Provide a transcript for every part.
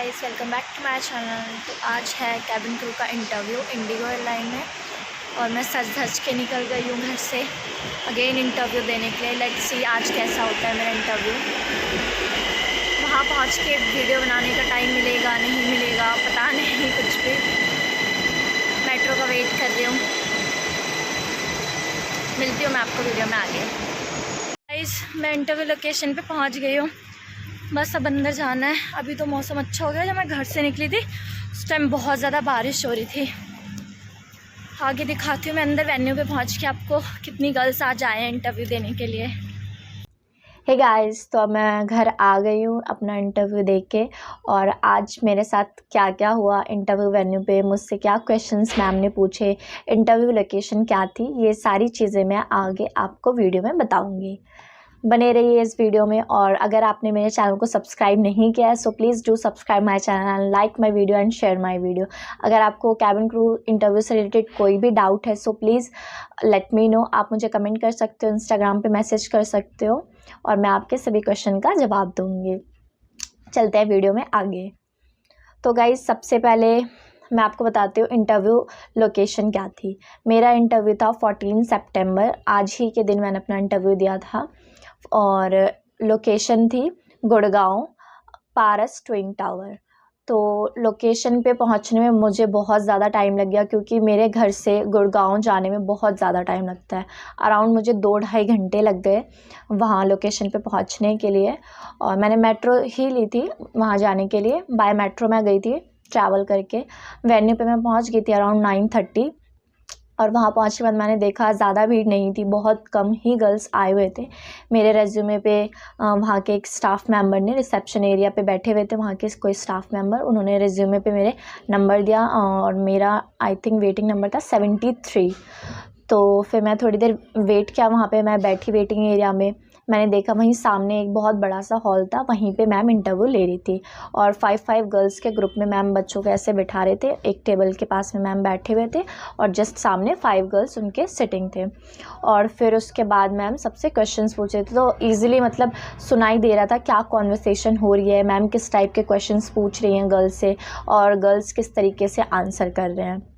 Guys, welcome back to my channel. तो आज है कैबिन क्रू का इंटरव्यू इंडिगो एयरलाइन में और मैं सज धज के निकल गई हूँ घर से अगेन इंटरव्यू देने के लिए। लेट्स सी आज कैसा होता है मेरा इंटरव्यू। वहाँ पहुँच के वीडियो बनाने का टाइम मिलेगा नहीं मिलेगा पता नहीं, कुछ भी। मेट्रो का वेट कर रही हूँ, मिलती हूँ मैं आपको वीडियो में आगे। गाइस, मैं इंटरव्यू लोकेशन पे पहुँच गई हूँ, बस अब अंदर जाना है। अभी तो मौसम अच्छा हो गया। जब मैं घर से निकली थी उस टाइम बहुत ज़्यादा बारिश हो रही थी। आगे दिखाती हूँ मैं अंदर वेन्यू पे पहुँच के आपको कितनी गर्ल्स आज आए हैं इंटरव्यू देने के लिए। हे गाइस, तो अब मैं घर आ गई हूँ अपना इंटरव्यू देख के। और आज मेरे साथ क्या क्या हुआ इंटरव्यू वेन्यू पे, मुझसे क्या क्वेश्चंस मैम ने पूछे, इंटरव्यू लोकेशन क्या थी, ये सारी चीज़ें मैं आगे आपको वीडियो में बताऊँगी। बने रहिए इस वीडियो में। और अगर आपने मेरे चैनल को सब्सक्राइब नहीं किया है so please do subscribe my channel, like my video and share my video. अगर आपको कैबिन क्रू इंटरव्यू से रिलेटेड कोई भी डाउट है so please let me know. आप मुझे कमेंट कर सकते हो, इंस्टाग्राम पे मैसेज कर सकते हो और मैं आपके सभी क्वेश्चन का जवाब दूँगी। चलते हैं वीडियो में आगे। तो गाइस, सबसे पहले मैं आपको बताती हूँ इंटरव्यू लोकेशन क्या थी। मेरा इंटरव्यू था 14 सितंबर, आज ही के दिन मैंने अपना इंटरव्यू दिया था। और लोकेशन थी गुड़गांव पारस ट्विन टावर। तो लोकेशन पे पहुंचने में मुझे बहुत ज़्यादा टाइम लग गया क्योंकि मेरे घर से गुड़गांव जाने में बहुत ज़्यादा टाइम लगता है। अराउंड मुझे 2-2.5 घंटे लग गए वहाँ लोकेशन पे पहुंचने के लिए। और मैंने मेट्रो ही ली थी वहाँ जाने के लिए, बाय मेट्रो मैं गई थी ट्रैवल करके। वेन्यू पे मैं पहुंच गई थी अराउंड 9:30 और वहाँ पहुँचने के बाद मैंने देखा ज़्यादा भीड़ नहीं थी, बहुत कम ही गर्ल्स आए हुए थे। मेरे रेज्यूमे पे वहाँ के एक स्टाफ मेंबर ने, रिसेप्शन एरिया पे बैठे हुए थे वहाँ के कोई स्टाफ मेंबर, उन्होंने रेज्यूमे पे मेरे नंबर दिया और मेरा आई थिंक वेटिंग नंबर था 73। तो फिर मैं थोड़ी देर वेट किया वहाँ पे, मैं बैठी वेटिंग एरिया में। मैंने देखा वहीं सामने एक बहुत बड़ा सा हॉल था, वहीं पे मैम इंटरव्यू ले रही थी और 5 गर्ल्स के ग्रुप में मैम बच्चों को ऐसे बिठा रहे थे। एक टेबल के पास में मैम बैठे हुए थे और जस्ट सामने 5 गर्ल्स उनके सिटिंग थे। और फिर उसके बाद मैम सबसे क्वेश्चंस पूछ रहे थे, तो ईजिली मतलब सुनाई दे रहा था क्या कॉन्वर्सेशन हो रही है, मैम किस टाइप के क्वेश्चंस पूछ रही हैं गर्ल्स से और गर्ल्स किस तरीके से आंसर कर रहे हैं।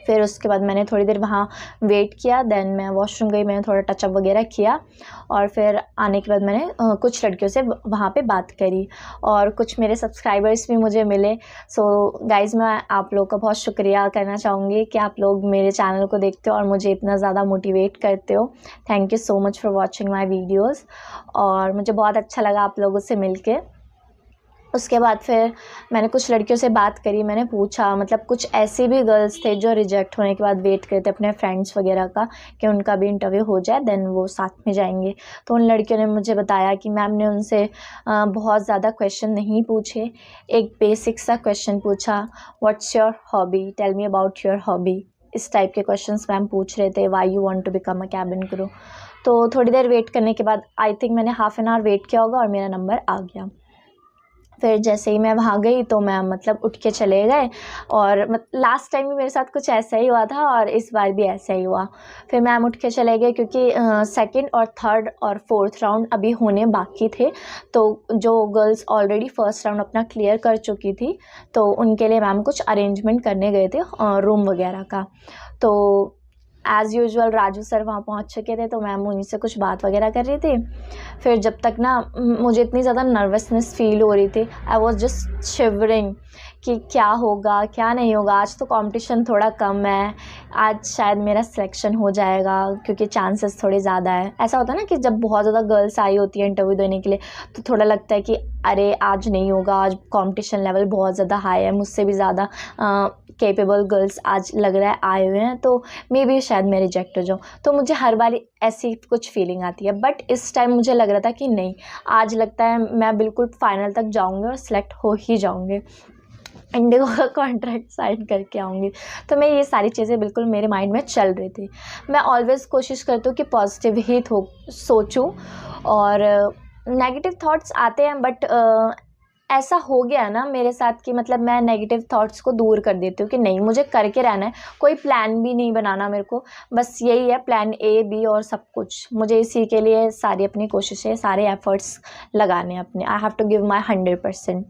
फिर उसके बाद मैंने थोड़ी देर वहाँ वेट किया, देन मैं वॉशरूम गई, मैंने थोड़ा टचअप वगैरह किया और फिर आने के बाद मैंने कुछ लड़कियों से वहाँ पे बात करी और कुछ मेरे सब्सक्राइबर्स भी मुझे मिले। सो गाइज़, मैं आप लोग का बहुत शुक्रिया करना चाहूँगी कि आप लोग मेरे चैनल को देखते हो और मुझे इतना ज़्यादा मोटिवेट करते हो। Thank you so much for watching my videos और मुझे बहुत अच्छा लगा आप लोगों से मिल के। उसके बाद फिर मैंने कुछ लड़कियों से बात करी, मैंने पूछा, मतलब कुछ ऐसे भी गर्ल्स थे जो रिजेक्ट होने के बाद वेट करते अपने फ्रेंड्स वगैरह का कि उनका भी इंटरव्यू हो जाए देन वो साथ में जाएंगे। तो उन लड़कियों ने मुझे बताया कि मैम ने उनसे बहुत ज़्यादा क्वेश्चन नहीं पूछे, एक बेसिक सा क्वेश्चन पूछा, what's your hobby, tell me about your hobby. इस टाइप के क्वेश्चंस मैम पूछ रहे थे, why you want to become a cabin crew. तो थोड़ी देर वेट करने के बाद आई थिंक मैंने हाफ एन आवर वेट किया होगा और मेरा नंबर आ गया। फिर जैसे ही मैं वहाँ गई तो मैम मतलब उठ के चले गए और लास्ट टाइम भी मेरे साथ कुछ ऐसा ही हुआ था और इस बार भी ऐसा ही हुआ। फिर मैम उठ के चले गए क्योंकि सेकंड और थर्ड और फोर्थ राउंड अभी होने बाकी थे। तो जो गर्ल्स ऑलरेडी फर्स्ट राउंड अपना क्लियर कर चुकी थी तो उनके लिए मैम कुछ अरेंजमेंट करने गए थे रूम वगैरह का। तो एज़ यूजुअल राजू सर वहाँ पहुँच चुके थे तो मैम उन्हीं से कुछ बात वगैरह कर रही थी। फिर जब तक ना मुझे इतनी ज़्यादा नर्वसनेस फ़ील हो रही थी, आई वॉज जस्ट शिवरिंग कि क्या होगा क्या नहीं होगा। आज तो कंपटीशन थोड़ा कम है, आज शायद मेरा सिलेक्शन हो जाएगा क्योंकि चांसेस थोड़े ज़्यादा है। ऐसा होता है ना कि जब बहुत ज़्यादा गर्ल्स आई होती है इंटरव्यू देने के लिए तो थोड़ा लगता है कि अरे आज नहीं होगा, आज कंपटीशन लेवल बहुत ज़्यादा हाई है, मुझसे भी ज़्यादा कैपेबल गर्ल्स आज लग रहा है आए हुए हैं तो मे बी शायद मैं रिजेक्ट हो जाऊँ। तो मुझे हर बार ऐसी कुछ फीलिंग आती है, बट इस टाइम मुझे लग रहा था कि नहीं, आज लगता है मैं बिल्कुल फाइनल तक जाऊँगी और सिलेक्ट हो ही जाऊँगी, इंडिगो का कॉन्ट्रैक्ट साइन करके आऊँगी। तो मैं ये सारी चीज़ें बिल्कुल मेरे माइंड में चल रही थी। मैं ऑलवेज़ कोशिश करती हूँ कि पॉजिटिव ही सोचूं और नेगेटिव थॉट्स आते हैं बट ऐसा हो गया ना मेरे साथ कि मतलब मैं नेगेटिव थॉट्स को दूर कर देती हूँ कि नहीं, मुझे करके रहना है, कोई प्लान भी नहीं बनाना मेरे को, बस यही है प्लान ए बी और सब कुछ। मुझे इसी के लिए सारी अपनी कोशिशें, सारे एफर्ट्स लगाने अपने, I have to give my 100%।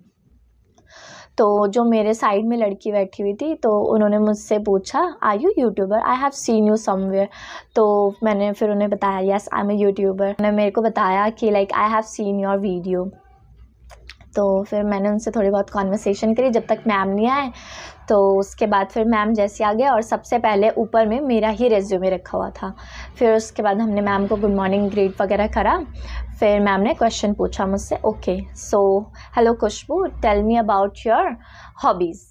तो जो मेरे साइड में लड़की बैठी हुई थी तो उन्होंने मुझसे पूछा are you YouTuber, I have seen you somewhere. तो मैंने फिर उन्हें बताया yes I am a YouTuber. उन्होंने मेरे को बताया कि like I have seen your video. तो फिर मैंने उनसे थोड़ी बहुत कॉन्वर्सेशन करी जब तक मैम नहीं आए। तो उसके बाद फिर मैम जैसे आ गए और सबसे पहले ऊपर में मेरा ही रेज्यूमे रखा हुआ था। फिर उसके बाद हमने मैम को गुड मॉर्निंग ग्रीट वगैरह करा। फिर मैम ने क्वेश्चन पूछा मुझसे, okay so hello Khushboo, tell me about your hobbies.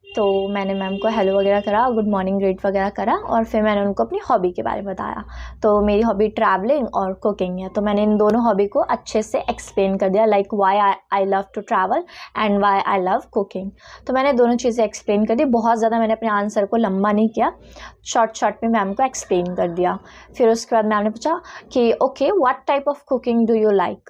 तो मैंने मैम को हेलो वगैरह करा, गुड मॉर्निंग ग्रीट वगैरह करा और फिर मैंने उनको अपनी हॉबी के बारे में बताया। तो मेरी हॉबी ट्रैवलिंग और कुकिंग है। तो मैंने इन दोनों हॉबी को अच्छे से एक्सप्लेन कर दिया, like why I love to travel and why I love cooking. तो मैंने दोनों चीज़ें एक्सप्लेन कर दी। बहुत ज़्यादा मैंने अपने आंसर को लंबा नहीं किया, शॉर्ट में मैम को एक्सप्लेन कर दिया। फिर उसके बाद मैम ने पूछा कि okay what type of cooking do you like.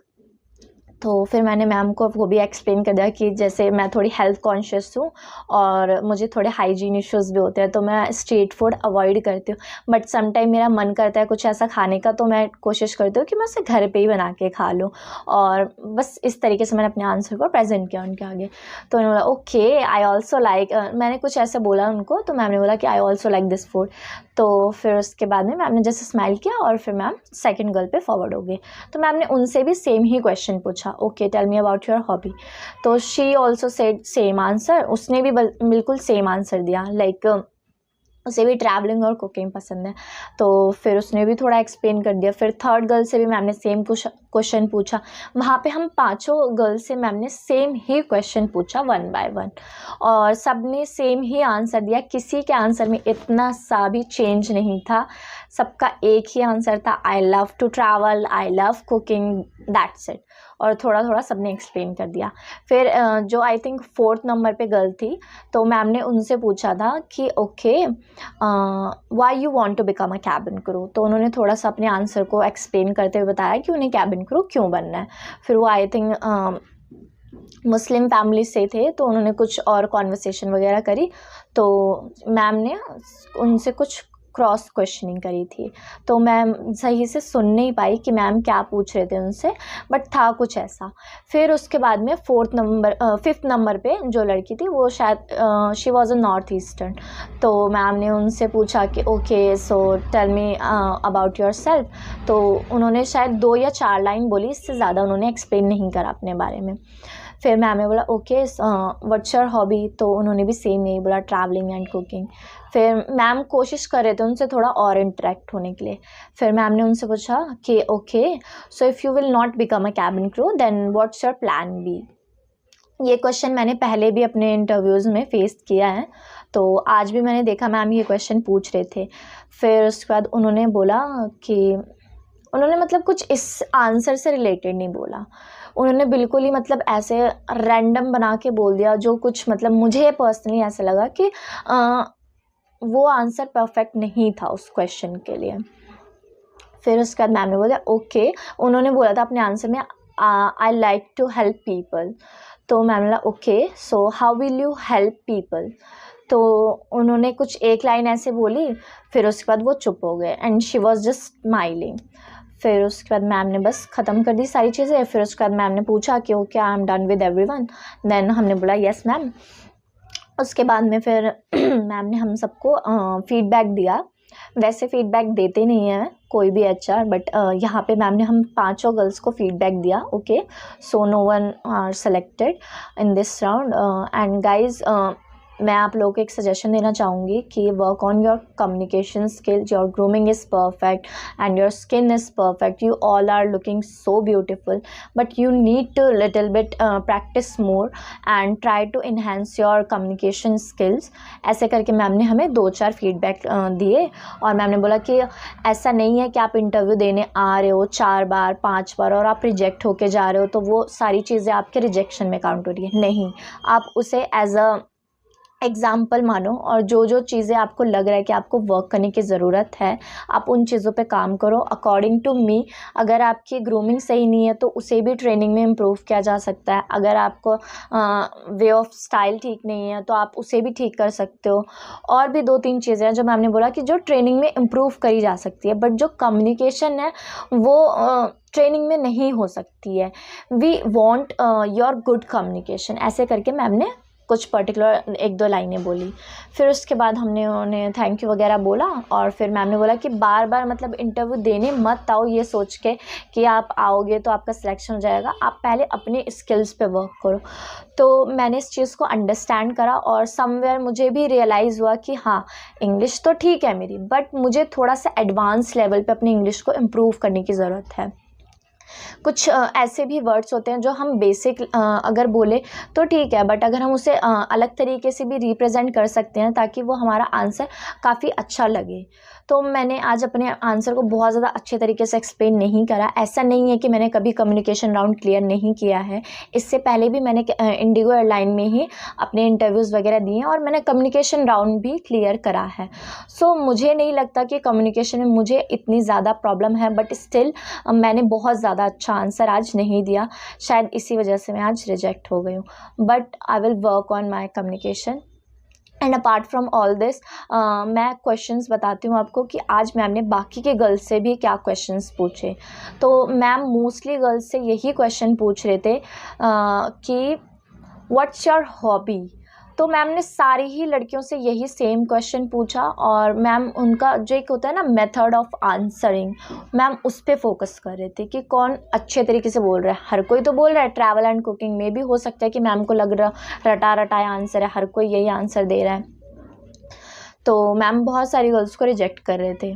तो फिर मैंने मैम को वो भी एक्सप्लेन कर दिया कि जैसे मैं थोड़ी हेल्थ कॉन्शियस हूँ और मुझे थोड़े हाइजीन इश्यूज़ भी होते हैं, तो मैं स्ट्रीट फूड अवॉइड करती हूँ। बट सम टाइम मेरा मन करता है कुछ ऐसा खाने का, तो मैं कोशिश करती हूँ कि मैं उसे घर पे ही बना के खा लूँ। और बस इस तरीके से मैंने अपने आंसर को प्रेजेंट किया उनके आगे। तो उन्होंने बोला ओके आई ऑल्सो लाइक, मैंने कुछ ऐसे बोला उनको, तो मैम ने बोला कि I also like this food. तो फिर उसके बाद में मैम ने जैसे स्माइल किया और फिर मैम सेकंड गर्ल पे फॉरवर्ड हो गई। तो मैम ने उनसे भी सेम ही क्वेश्चन पूछा, okay tell me about your hobby. तो she also said same answer, उसने भी बिल्कुल सेम आंसर दिया, लाइक उसे भी ट्रैवलिंग और कुकिंग पसंद है। तो फिर उसने भी थोड़ा एक्सप्लेन कर दिया। फिर थर्ड गर्ल से भी मैम ने सेम क्वेश्चन पूछा। वहाँ पे हम पांचों गर्ल से मैम ने सेम ही क्वेश्चन पूछा 1 बाय 1 और सब ने सेम ही आंसर दिया। किसी के आंसर में इतना सा भी चेंज नहीं था, सबका एक ही आंसर था, I love to travel, I love cooking, that's it. और थोड़ा थोड़ा सबने एक्सप्लेन कर दिया। फिर जो आई थिंक 4th नंबर पे गर्ल थी, तो मैम ने उनसे पूछा था कि okay why you want to become a cabin crew. तो उन्होंने थोड़ा सा अपने आंसर को एक्सप्लेन करते हुए बताया कि उन्हें कैबिन क्रू क्यों बनना है। फिर वो आई थिंक मुस्लिम फैमिली से थे, तो उन्होंने कुछ और कॉन्वर्सेशन वगैरह करी। तो मैम ने उनसे कुछ क्रॉस क्वेश्चनिंग करी थी, तो मैम सही से सुन नहीं पाई कि मैम क्या पूछ रहे थे उनसे, बट था कुछ ऐसा। फिर उसके बाद में 5th नंबर पे जो लड़की थी वो शायद she was a north eastern. तो मैम ने उनसे पूछा कि okay so tell me about yourself. तो उन्होंने शायद 2 या 4 लाइन बोली, इससे ज़्यादा उन्होंने एक्सप्लेन नहीं करा अपने बारे में। फिर मैम ने बोला ओके व्हाट्स योर हॉबी। तो उन्होंने भी सेम यही बोला, ट्रैवलिंग एंड कुकिंग। फिर मैम कोशिश कर रहे थे उनसे थोड़ा और इंटरेक्ट होने के लिए। फिर मैम ने उनसे पूछा कि okay so if you will not become a cabin crew then what's your plan B. ये क्वेश्चन मैंने पहले भी अपने इंटरव्यूज़ में फेस किया है, तो आज भी मैंने देखा मैम ये क्वेश्चन पूछ रहे थे। फिर उसके बाद उन्होंने बोला कि उन्होंने मतलब कुछ इस आंसर से रिलेटेड नहीं बोला, उन्होंने बिल्कुल ही मतलब ऐसे रैंडम बना के बोल दिया, जो कुछ मतलब मुझे पर्सनली ऐसा लगा कि वो आंसर परफेक्ट नहीं था उस क्वेश्चन के लिए। फिर उसके बाद मैम ने बोला ओके, उन्होंने बोला था अपने आंसर में I like to help people. तो मैम ने बोला okay so how will you help people. तो उन्होंने कुछ एक लाइन ऐसे बोली, फिर उसके बाद वो चुप हो गए and she was just smiling. फिर उसके बाद मैम ने बस ख़त्म कर दी सारी चीज़ें। फिर उसके बाद मैम ने पूछा कि okay I am done with everyone. Then हमने बोला यस मैम। उसके बाद में फिर मैम ने हम सबको फीडबैक दिया। वैसे फीडबैक देते नहीं हैं कोई भी HR, बट यहाँ पे मैम ने हम पांचों गर्ल्स को फीडबैक दिया। Okay so no one are selected in this round and guys मैं आप लोगों को एक सजेशन देना चाहूँगी कि work on your communication skills, your grooming is perfect and your skin is perfect, you all are looking so beautiful, but you need to little bit practice more and try to enhance your communication skills. ऐसे करके ma'am ने हमें 2-4 feedback दिए और ma'am ने बोला कि ऐसा नहीं है कि आप इंटरव्यू देने आ रहे हो 4 बार 5 बार और आप रिजेक्ट होके जा रहे हो तो वो सारी चीज़ें आपके रिजेक्शन में काउंट हो रही है। नहीं, आप उसे एज अ एग्ज़ाम्पल मानो और जो जो चीज़ें आपको लग रहा है कि आपको वर्क करने की ज़रूरत है, आप उन चीज़ों पे काम करो। अकॉर्डिंग टू मी, अगर आपकी ग्रूमिंग सही नहीं है तो उसे भी ट्रेनिंग में इम्प्रूव किया जा सकता है। अगर आपको वे ऑफ स्टाइल ठीक नहीं है तो आप उसे भी ठीक कर सकते हो। और भी 2-3 चीज़ें हैं जो मैम ने बोला कि जो ट्रेनिंग में इम्प्रूव करी जा सकती है, बट जो कम्युनिकेशन है वो ट्रेनिंग में नहीं हो सकती है। We want your good communication. ऐसे करके मैम ने कुछ पर्टिकुलर 1-2 लाइनें बोली। फिर उसके बाद हमने उन्हें थैंक यू वगैरह बोला और फिर मैम ने बोला कि बार बार मतलब इंटरव्यू देने मत आओ ये सोच के कि आप आओगे तो आपका सिलेक्शन हो जाएगा, आप पहले अपने स्किल्स पे वर्क करो। तो मैंने इस चीज़ को अंडरस्टैंड करा और समवेयर मुझे भी रियलाइज़ हुआ कि हाँ, इंग्लिश तो ठीक है मेरी, बट मुझे थोड़ा सा एडवांस लेवल पे अपनी इंग्लिश को इम्प्रूव करने की ज़रूरत है। कुछ ऐसे भी वर्ड्स होते हैं जो हम बेसिक अगर बोले तो ठीक है, बट अगर हम उसे अलग तरीके से भी रिप्रेजेंट कर सकते हैं ताकि वो हमारा आंसर काफ़ी अच्छा लगे। तो मैंने आज अपने आंसर को बहुत ज़्यादा अच्छे तरीके से एक्सप्लेन नहीं करा। ऐसा नहीं है कि मैंने कभी कम्युनिकेशन राउंड क्लियर नहीं किया है। इससे पहले भी मैंने इंडिगो एयरलाइन में ही अपने इंटरव्यूज़ वगैरह दिए हैं और मैंने कम्युनिकेशन राउंड भी क्लियर करा है। सो मुझे नहीं लगता कि कम्युनिकेशन में मुझे इतनी ज़्यादा प्रॉब्लम है, बट स्टिल मैंने बहुत ज़्यादा अच्छा आंसर आज नहीं दिया। शायद इसी वजह से मैं आज रिजेक्ट हो गई हूँ, but I will work on my communication. And apart from all this मैं क्वेश्चंस बताती हूँ आपको कि आज मैम ने बाकी के गर्ल्स से भी क्या क्वेश्चंस पूछे। तो मैम मोस्टली गर्ल्स से यही क्वेश्चन पूछ रहे थे कि व्हाट्स योर हॉबी। तो मैम ने सारी ही लड़कियों से यही सेम क्वेश्चन पूछा और मैम उनका जो एक होता है ना मेथड ऑफ आंसरिंग, मैम उस पर फोकस कर रहे थे कि कौन अच्छे तरीके से बोल रहा है। हर कोई तो बोल रहा है, ट्रैवल एंड कुकिंग में भी हो सकता है कि मैम को लग रहा रटा रटाया आंसर है, हर कोई यही आंसर दे रहा है। तो मैम बहुत सारी गर्ल्स को रिजेक्ट कर रहे थे।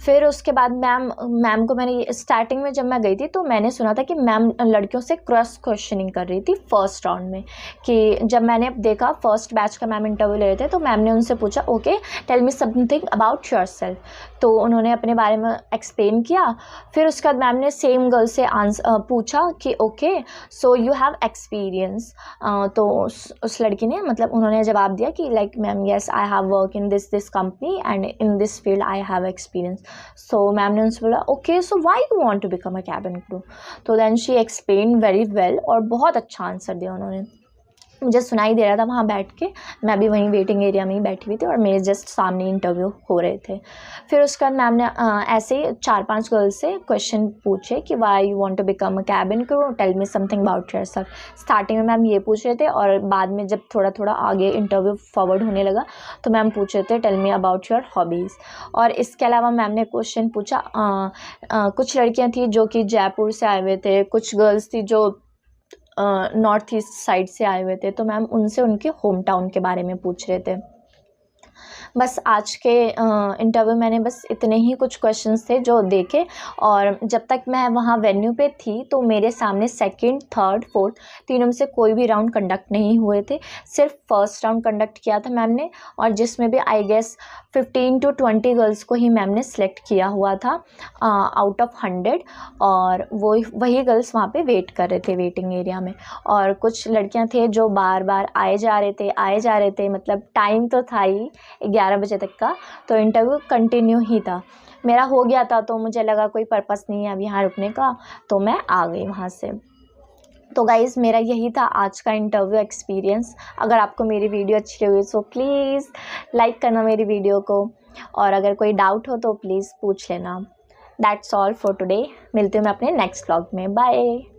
फिर उसके बाद मैम को मैंने स्टार्टिंग में जब मैं गई थी तो मैंने सुना था कि मैम लड़कियों से क्रॉस क्वेश्चनिंग कर रही थी फर्स्ट राउंड में। कि जब मैंने देखा फर्स्ट बैच का मैम इंटरव्यू ले रहे थे तो मैम ने उनसे पूछा okay tell me something about yourself. तो उन्होंने अपने बारे में एक्सप्लेन किया। फिर उसके बाद मैम ने सेम गर्ल से पूछा कि okay so you have experience. तो उस लड़की ने मतलब उन्होंने जवाब दिया कि like ma'am yes I have work in this company and in this field I have experience. So ma'am ने उनसे बोला okay so why you want to become a cabin crew. तो then she explain very well और बहुत अच्छा answer दिया उन्होंने। मुझे सुनाई दे रहा था वहाँ बैठ के, मैं भी वहीं वेटिंग एरिया में ही बैठी हुई थी और मेरे जस्ट सामने इंटरव्यू हो रहे थे। फिर उसके बाद मैम ने ऐसे ही 4-5 गर्ल्स से क्वेश्चन पूछे कि why you want to become a cabin crew, tell me something about yourself. Starting में मैम ये पूछ रहे थे और बाद में जब थोड़ा थोड़ा आगे इंटरव्यू फॉरवर्ड होने लगा तो मैम पूछ रहे थे tell me about your hobbies. और इसके अलावा मैम ने क्वेश्चन पूछा कुछ लड़कियाँ थी जो कि जयपुर से आए हुए थे, कुछ गर्ल्स थी जो नॉर्थ ईस्ट साइड से आए हुए थे, तो मैम उनसे उनके होम टाउन के बारे में पूछ रहे थे। बस आज के इंटरव्यू मैंने बस इतने ही कुछ क्वेश्चंस थे जो देखे। और जब तक मैं वहाँ वेन्यू पे थी तो मेरे सामने सेकंड, थर्ड, फोर्थ तीनों में से कोई भी राउंड कंडक्ट नहीं हुए थे। सिर्फ फर्स्ट राउंड कंडक्ट किया था मैम ने और जिसमें भी आई गेस 15 to 20 गर्ल्स को ही मैम ने सेलेक्ट किया हुआ था आउट ऑफ 100। और वही गर्ल्स वहाँ पे वेट कर रहे थे वेटिंग एरिया में। और कुछ लड़कियाँ थे जो बार बार आए जा रहे थे, मतलब टाइम तो था ही 11 बजे तक का, तो इंटरव्यू कंटिन्यू ही था। मेरा हो गया था तो मुझे लगा कोई पर्पस नहीं है अब यहाँ रुकने का, तो मैं आ गई वहाँ से। तो गाइज़ मेरा यही था आज का इंटरव्यू एक्सपीरियंस। अगर आपको मेरी वीडियो अच्छी लगी सो प्लीज़ लाइक करना मेरी वीडियो को, और अगर कोई डाउट हो तो प्लीज़ पूछ लेना। That's all for today. मिलती हूँ मैं अपने नेक्स्ट व्लॉग में। बाय।